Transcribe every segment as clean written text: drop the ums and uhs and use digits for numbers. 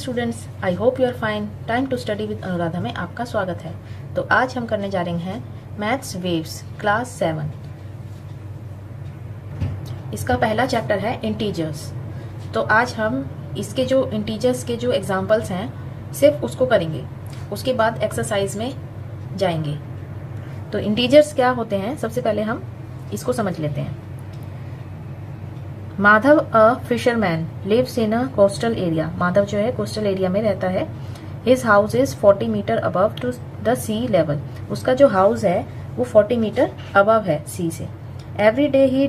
Students, I hope you are fine. Time to study with Anuradha में आपका स्वागत है। तो आज हम करने जा रहे हैं मैथ्स वेव्स क्लास 7। इसका पहला चैप्टर है इंटीजर्स। तो आज हम इसके जो इंटीजर्स के जो एग्जांपल्स हैं सिर्फ उसको करेंगे, उसके बाद एक्सरसाइज में जाएंगे। तो इंटीजर्स क्या होते हैं, सबसे पहले हम इसको समझ लेते हैं। Madhav a fisherman lives in a coastal area. Madhav जो है कोस्टल एरिया में रहता है। His house is 40 metre above to the sea level. उसका जो हाउस है वो 40 मीटर अबव है सी से। Every day he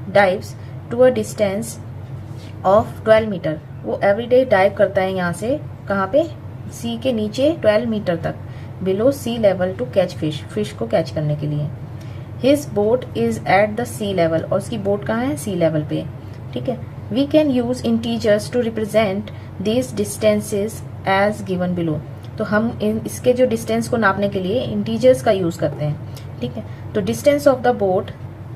dives to a distance of 12 metre. वो एवरी डे डाइव करता है यहाँ से कहाँ पे, सी के नीचे 12 मीटर तक, below sea level to catch fish को कैच करने के लिए। His boat is at the sea level. और उसकी बोट कहाँ है, सी लेवल पे। ठीक है। We can use integers to represent these distances as given below. तो हम इसके जो डिस्टेंस को नापने के लिए इंटीजर्स का यूज करते हैं। ठीक है। तो डिस्टेंस ऑफ द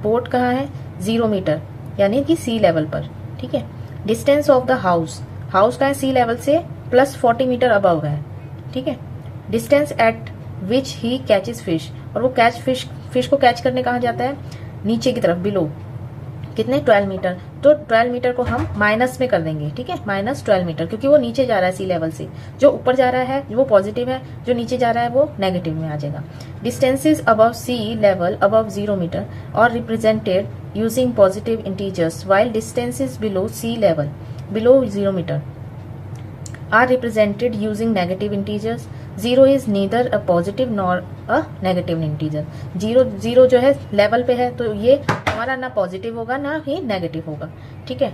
बोट कहाँ है, 0 मीटर, यानी कि सी लेवल पर। ठीक है। डिस्टेंस ऑफ द हाउस का है सी लेवल से प्लस 40 मीटर अबव है। ठीक है। Distance eight which he catches fish. और वो फिश को कैच करने कहाँ जाता है, नीचे की तरफ, बिलो। कितने, 12 मीटर। तो 12 मीटर को हम माइनस में कर देंगे। ठीक है, माइनस 12 मीटर, क्योंकि वो नीचे जा रहा है सी लेवल से। जो ऊपर जा रहा है वो पॉजिटिव है, जो नीचे जा रहा है वो नेगेटिव में आ जाएगा। Distances above sea level above 0 metre are represented using positive integers, while distances below sea level below 0 metre are represented using negative integers. 0 is neither a positive nor a negative integer. Zero जो है level पे है, तो ये हमारा ना positive होगा ना ही नेगेटिव होगा। ठीक है।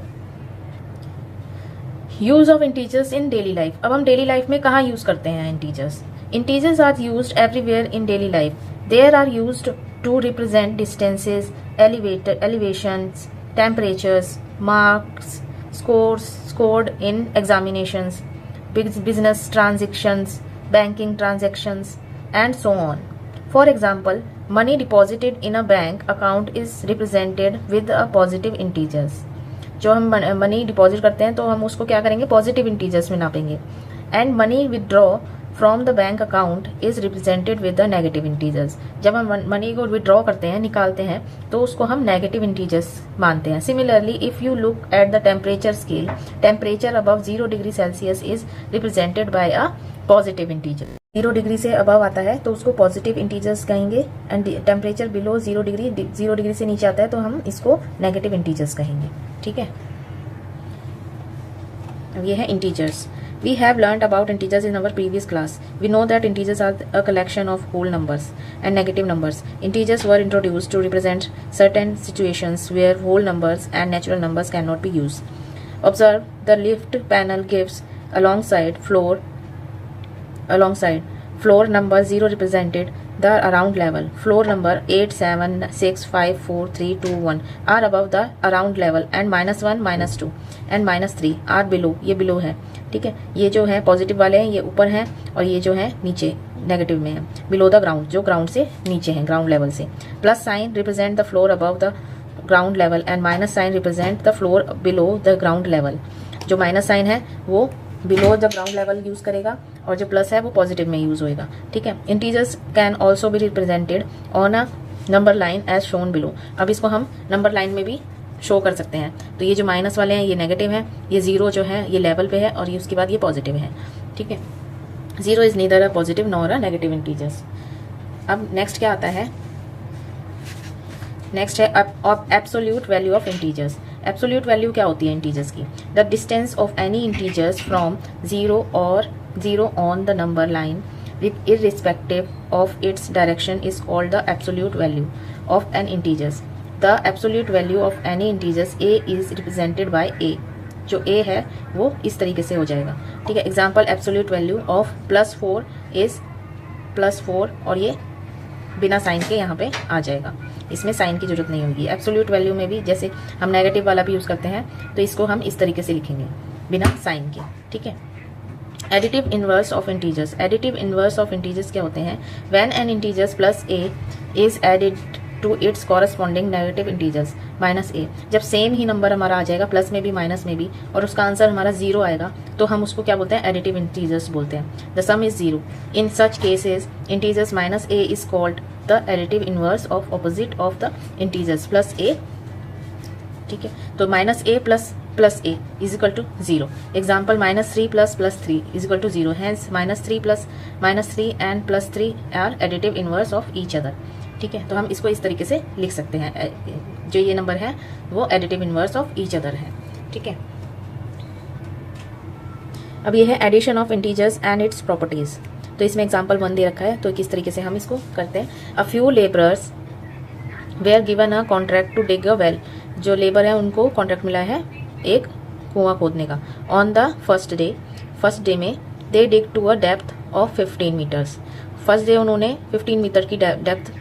Use of integers in daily life. अब हम डेली लाइफ में कहाँ यूज करते हैं integers. Integers are used everywhere in daily life. There are used to represent distances, elevations, temperatures, marks, scored in examinations, business transactions, banking transactions, and so on. For example, money deposited in a bank account is represented with a positive integers. जो हम money deposit करते हैं तो हम उसको क्या करेंगे, positive integers में नापेंगे। And money withdraw from the bank account is represented with the negative integers. जब हम मनी को विदड्रॉ करते हैं, निकालते हैं, तो उसको हम नेगेटिव इंटीजर्स मानते हैं। Similarly, if you look at the temperature scale, temperature above 0 degree Celsius is represented by a positive integer. 0 degree से अबव आता है तो उसको पॉजिटिव इंटीजर्स कहेंगे। एंड टेम्परेचर बिलो 0 डिग्री से नीचे आता है तो हम इसको नेगेटिव इंटीजर्स कहेंगे। ठीक है। अब ये है integers. We have learnt about integers in our previous class. We know that integers are a collection of whole numbers and negative numbers. Integers were introduced to represent certain situations where whole numbers and natural numbers cannot be used. Observe the left panel gives alongside floor number 0 represented the around level. Floor number 8, 7, 6, 5, 4, 3, 2, 1 are above the around level and -1, -2 and -3 are below. ये below है। ठीक है। ये जो है positive वाले हैं ये ऊपर हैं और ये जो है नीचे नेगेटिव में है, बिलो द ग्राउंड, जो ग्राउंड से नीचे है, ग्राउंड लेवल से। Plus sign represent the floor above the ground level and minus sign represent the floor below the ground level. जो माइनस साइन है वो below the ground level use करेगा और जो प्लस है वो पॉजिटिव में यूज होएगा। ठीक है। Integers can also be represented on a number line as shown below. अब इसको हम नंबर लाइन में भी शो कर सकते हैं। तो ये जो माइनस वाले हैं ये नेगेटिव है, ये 0 जो है ये लेवल पे है और ये उसके बाद ये पॉजिटिव है। ठीक है। 0 is neither a positive nor a negative integers. अब नेक्स्ट क्या आता है, नेक्स्ट है absolute value of integers. Absolute value क्या होती है इंटीजर्स की, the distance of any integers from 0 on the number line with irrespective of its direction is called the absolute value of an integers. The absolute value of any integers a is represented by a. जो a है वो इस तरीके से हो जाएगा। ठीक है। Example, absolute value of +4 is +4 और ये बिना साइन के यहाँ पे आ जाएगा, इसमें साइन की जरूरत नहीं होगी। एब्सोल्यूट वैल्यू में भी जैसे हम नेगेटिव वाला भी यूज करते हैं तो इसको हम इस तरीके से लिखेंगे बिना साइन के। ठीक है। Additive inverse of integers. Additive inverse of integers क्या होते हैं, when an integers plus a is added to its corresponding negative integers minus a. जब सेम ही नंबर हमारा आ जाएगा प्लस में भी माइनस में भी और उसका आंसर हमारा 0 आएगा तो हम उसको क्या बोलते हैं, एडिटिव इंटीजर्स बोलते हैं। The sum is 0 in such cases integers minus a is called the additive inverse of opposite of the integers plus a. ठीक है, तो minus a plus a is equal to 0। Example -3 plus 3 is equal to 0। Hence -3 plus -3 and +3 are additive inverse of each other. ठीक है, तो हम इसको इस तरीके से लिख सकते हैं, जो ये नंबर है वो additive inverse of each other है। ठीक है, अब ये है addition of integers and its properties. तो इसमें एग्जाम्पल 1 दे रखा है, तो किस तरीके से हम इसको करते हैं। A few labourers were given a contract to dig a well. जो लेबर है उनको कॉन्ट्रैक्ट मिला है एक कुआं खोदने का। ऑन द फर्स्ट डे में they dig to a depth of 15 metres. First day उन्होंने 15 मीटर की डेप्थ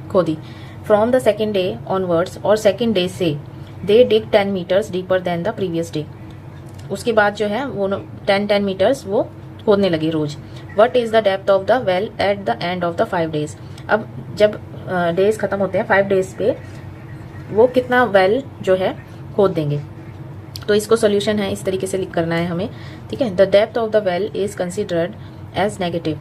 खोदी। From the second day onwards, और सेकेंड डे से they dig 10 metres deeper than the previous day. उसके बाद जो है वो 10 मीटर्स वो खोदने लगे रोज। What is the depth of the well at the end of the 5 days। अब जब डेज खत्म होते हैं 5 days पे वो कितना वेल जो है खोद देंगे। तो इसको सोल्यूशन है, इस तरीके से लिख करना है हमें। ठीक है, the depth of the well is considered as negative.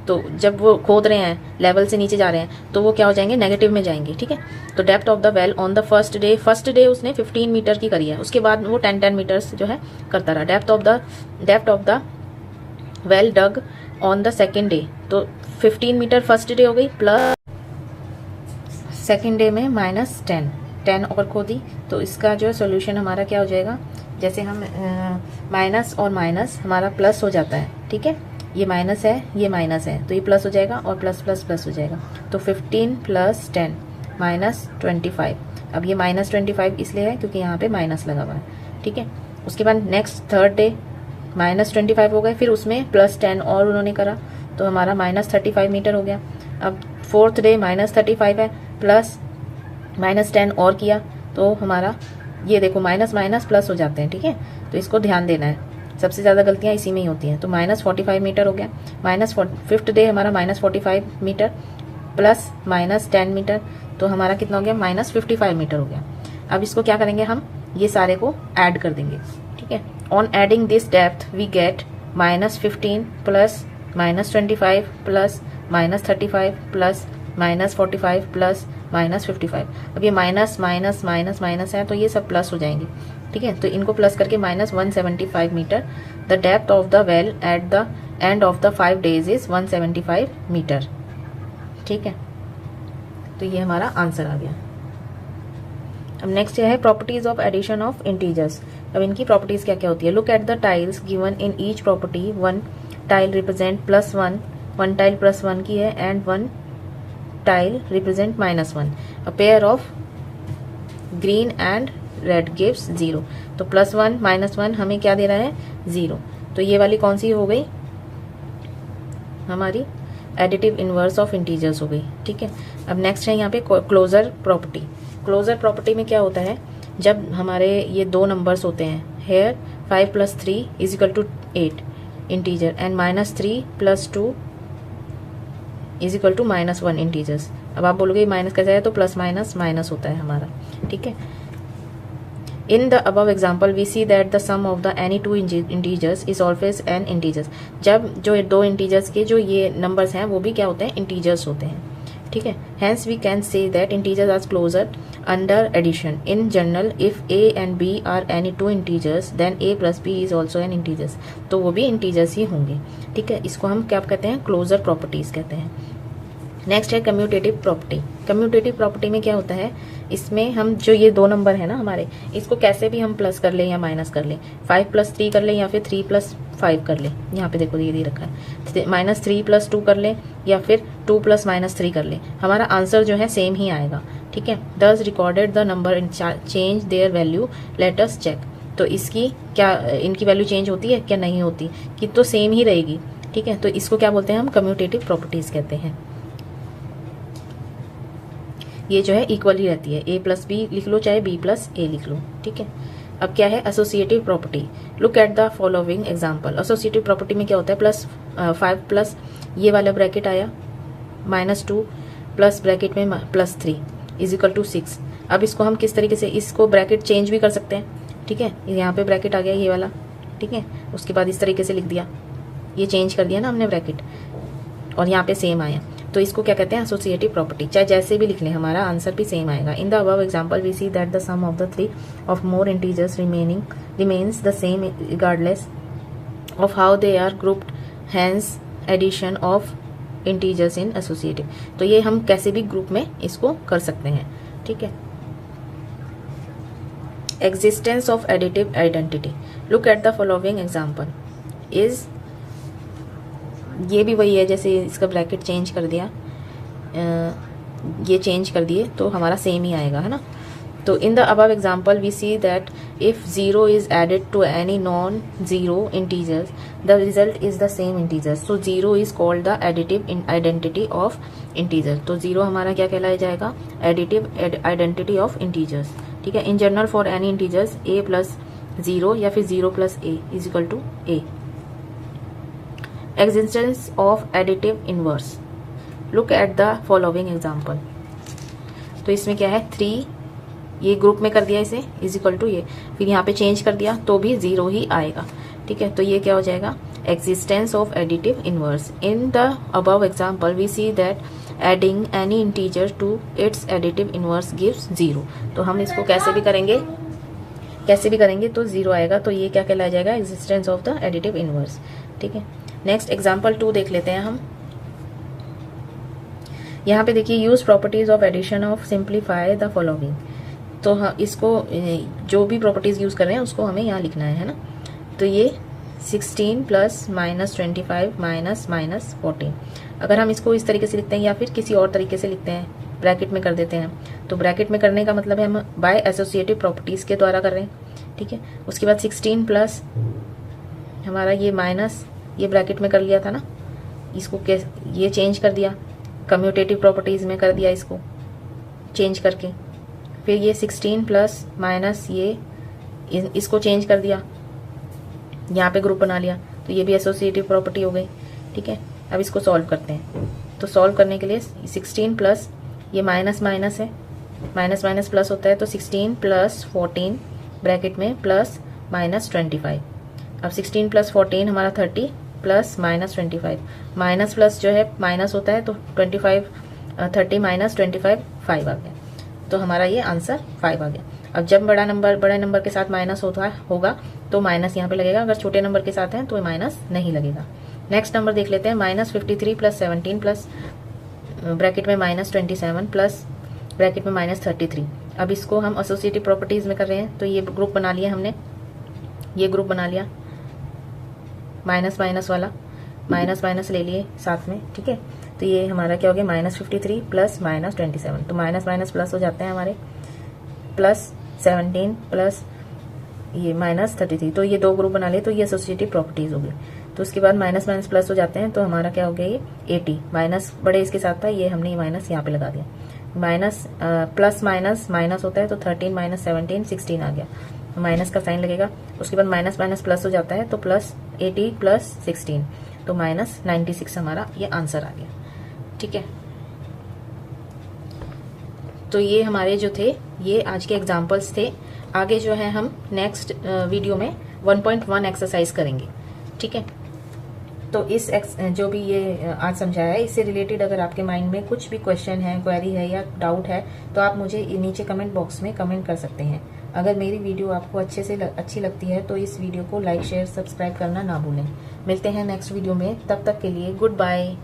तो जब वो खोद रहे हैं लेवल से नीचे जा रहे हैं तो वो क्या हो जाएंगे, नेगेटिव में जाएंगे। ठीक है, तो depth of the well on the first day उसने 15 मीटर की करी है, उसके बाद वो 10 मीटर्स जो है करता रहा। Depth of the well dug on the second day, तो 15 मीटर फर्स्ट डे हो गई प्लस सेकेंड डे में -10 और खोदी। तो इसका जो है सोल्यूशन हमारा क्या हो जाएगा, जैसे हम माइनस और माइनस हमारा प्लस हो जाता है। ठीक है, ये माइनस है ये माइनस है तो ये प्लस हो जाएगा और प्लस प्लस प्लस हो जाएगा। तो 15 + 10 -25। अब ये -25 इसलिए है क्योंकि यहाँ पे माइनस लगा हुआ है। ठीक है, उसके बाद नेक्स्ट थर्ड डे -25 हो गए, फिर उसमें +10 और उन्होंने करा तो हमारा -35 मीटर हो गया। अब फोर्थ डे -35 है प्लस -10 और किया तो हमारा ये देखो माइनस माइनस प्लस हो जाते हैं। ठीक है, तो इसको ध्यान देना है, सबसे ज़्यादा गलतियाँ इसी में ही होती हैं। तो -45 मीटर हो गया। फिफ्थ डे हमारा -45 मीटर प्लस -10 मीटर, तो हमारा कितना हो गया, -55 मीटर हो गया। अब इसको क्या करेंगे, हम ये सारे को ऐड कर देंगे। ठीक है, on adding this depth we get -15 plus -25 plus -35 plus -45 plus -55। अब ये माइनस माइनस माइनस माइनस है तो ये सब प्लस हो जाएंगे। ठीक है, तो इनको प्लस करके -175 metre. The depth of the well at the end of the 5 days is 175 metre. ठीक है, तो ये हमारा आंसर आ गया। अब नेक्स्ट है properties of addition of integers. अब इनकी प्रॉपर्टीज क्या क्या होती है। Look at the tiles given in each property. 1 tile represent +1, 1 tile +1 की है and 1 tile represent -1। A pair of green and red gives 0। तो +1 -1 हमें क्या दे रहा है, 0। तो ये वाली कौन सी हो गई, हमारी एडिटिव इनवर्स ऑफ इंटीजर्स हो गई। ठीक है, अब नेक्स्ट है यहाँ पे क्लोजर प्रॉपर्टी। क्लोजर प्रॉपर्टी में क्या होता है, जब हमारे ये दो नंबर्स होते हैं, हेयर 5 + 3 = 8 इंटीजर एंड -3 + 2 = -1 इंटीजर्स। अब आप बोलोगे माइनस कैसे है, तो प्लस माइनस माइनस होता है हमारा। ठीक है, in the above example we see that the sum of the any 2 integers is always an integers. जब जो दो इंटीजर्स के जो ये नंबर्स हैं वो भी क्या होते हैं, इंटीजर्स होते हैं। ठीक है, hence we can say that integers are closure under addition. In general if a and b are any 2 integers then a + b is also an integers. तो वो भी इंटीजर्स ही होंगे। ठीक है, इसको हम क्या कहते हैं, क्लोजर प्रॉपर्टीज कहते हैं। नेक्स्ट है कम्यूटेटिव प्रॉपर्टी। कम्यूटेटिव प्रॉपर्टी में क्या होता है, इसमें हम जो ये दो नंबर है ना हमारे, इसको कैसे भी हम प्लस कर लें या माइनस कर लें। 5 + 3 कर लें या फिर 3 + 5 कर लें। यहाँ पे देखो ये दे रखा है, -3 + 2 कर लें या फिर 2 + -3 कर लें, हमारा आंसर जो है सेम ही आएगा। ठीक है, thus recorded the number in change their value, let us check. तो इसकी क्या, इनकी वैल्यू चेंज होती है क्या, नहीं होती, कि तो सेम ही रहेगी। ठीक है, तो इसको क्या बोलते हैं हम, कम्यूटेटिव प्रॉपर्टीज कहते हैं। ये जो है इक्वल ही रहती है, a + b लिख लो चाहे b + a लिख लो। ठीक है, अब क्या है associative property. Look at the following example. Associative property में क्या होता है, +5 प्लस ये वाला ब्रैकेट आया -2 प्लस ब्रैकेट में +3 इज इक्वल टू 6। अब इसको हम किस तरीके से, इसको ब्रैकेट चेंज भी कर सकते हैं, ठीक है। यहाँ पे ब्रैकेट आ गया ये वाला, ठीक है। उसके बाद इस तरीके से लिख दिया, ये चेंज कर दिया ना हमने ब्रैकेट, और यहाँ पे सेम आया, तो इसको क्या कहते हैं, एसोसिएटिव प्रॉपर्टी। चाहे जैसे भी लिख लें, हमारा आंसर भी सेम आएगा। In the above example we see that the sum of the 3 of more integers remains the same regardless of how they are grouped, hence addition of integers in associative. तो ये हम कैसे भी group में इसको कर सकते हैं, ठीक है। Existence of additive identity, look at the following example is, ये भी वही है, जैसे इसका ब्रैकेट चेंज कर दिया, ये चेंज कर दिए तो हमारा सेम ही आएगा, है ना। तो in the above example we see that if 0 is added to any non zero integers the result is the same integers. So 0 is called the additive identity of integer. तो 0 हमारा क्या कहलाया जाएगा, एडिटिव आइडेंटिटी ऑफ इंटीजर्स, ठीक है। In general for any integers a plus 0 या फिर 0 plus a is equal to a। Existence of additive inverse, look at the following example। तो इसमें क्या है, 3 ये ग्रुप में कर दिया इसे इज इक्वल टू ये, फिर यहाँ पे चेंज कर दिया तो भी 0 ही आएगा, ठीक है। तो ये क्या हो जाएगा, existence of additive inverse। in the above example we see that adding any integer to its additive inverse gives 0। तो हम इसको कैसे भी करेंगे तो 0 आएगा। तो ये क्या कहलाया जाएगा, existence of the additive inverse, ठीक है। नेक्स्ट एग्जाम्पल 2 देख लेते हैं हम। यहाँ पे देखिए, use properties of addition of simplify the following. तो हाँ, इसको जो भी प्रॉपर्टीज यूज कर रहे हैं उसको हमें यहाँ लिखना है ना। तो ये 16 प्लस -25 माइनस 14, अगर हम इसको इस तरीके से लिखते हैं या फिर किसी और तरीके से लिखते हैं, ब्रैकेट में कर देते हैं, तो ब्रैकेट में करने का मतलब है हम बाय एसोसिएटिव प्रॉपर्टीज के द्वारा कर रहे हैं, ठीक है। उसके बाद 16 प्लस हमारा ये माइनस, ये ब्रैकेट में कर लिया था ना, इसको ये चेंज कर दिया, कम्यूटेटिव प्रॉपर्टीज में कर दिया इसको चेंज करके, फिर ये 16 प्लस माइनस ये इसको चेंज कर दिया, यहाँ पे ग्रुप बना लिया, तो ये भी एसोसिएटिव प्रॉपर्टी हो गई, ठीक है। अब इसको सॉल्व करते हैं। तो सॉल्व करने के लिए 16 प्लस ये माइनस माइनस है, माइनस माइनस प्लस होता है, तो 16 प्लस 14 ब्रैकेट में प्लस -25। अब 16 प्लस 14 हमारा 30 प्लस -25, माइनस प्लस जो है माइनस होता है, तो 30 माइनस 25 5 आ गया। तो हमारा ये आंसर 5 आ गया। अब जब बड़े नंबर के साथ माइनस होगा तो माइनस यहाँ पे लगेगा, अगर छोटे नंबर के साथ है तो माइनस नहीं लगेगा। नेक्स्ट नंबर देख लेते हैं, -53 प्लस 17 प्लस ब्रैकेट में -27 प्लस ब्रैकेट में -33। अब इसको हम एसोसिएटिव प्रॉपर्टीज में कर रहे हैं, तो ये ग्रुप बना लिया हमने, ये ग्रुप बना लिया माइनस माइनस वाला, माइनस माइनस ले लिए साथ में, ठीक है। तो ये हमारा क्या हो गया, -53 प्लस -27, तो माइनस माइनस प्लस हो जाते हैं हमारे, प्लस 17 प्लस ये -33, तो ये 2 ग्रुप बना लिए, तो ये एसोसिएटिव प्रॉपर्टीज हो गई। तो उसके बाद माइनस माइनस प्लस हो जाते हैं, तो हमारा क्या हो गया, ये 80, माइनस बड़े इसके साथ था, ये हमने माइनस यहाँ पे लगा दिया, माइनस प्लस माइनस माइनस होता है, तो 13 माइनस 17 16 आ गया, माइनस का साइन लगेगा। उसके बाद माइनस माइनस प्लस हो जाता है, तो प्लस 80 प्लस 16, तो -96 हमारा ये आंसर आ गया, ठीक है। तो ये हमारे जो थे ये आज के एग्जाम्पल्स थे। आगे जो है हम नेक्स्ट वीडियो में 1.1 एक्सरसाइज करेंगे, ठीक है। तो इस जो भी ये आज समझाया है, इससे रिलेटेड अगर आपके माइंड में कुछ भी क्वेश्चन है, क्वेरी है या डाउट है, तो आप मुझे नीचे कमेंट बॉक्स में कमेंट कर सकते हैं। अगर मेरी वीडियो आपको अच्छी लगती है तो इस वीडियो को लाइक शेयर सब्सक्राइब करना ना भूलें। मिलते हैं नेक्स्ट वीडियो में, तब तक के लिए गुड बाय।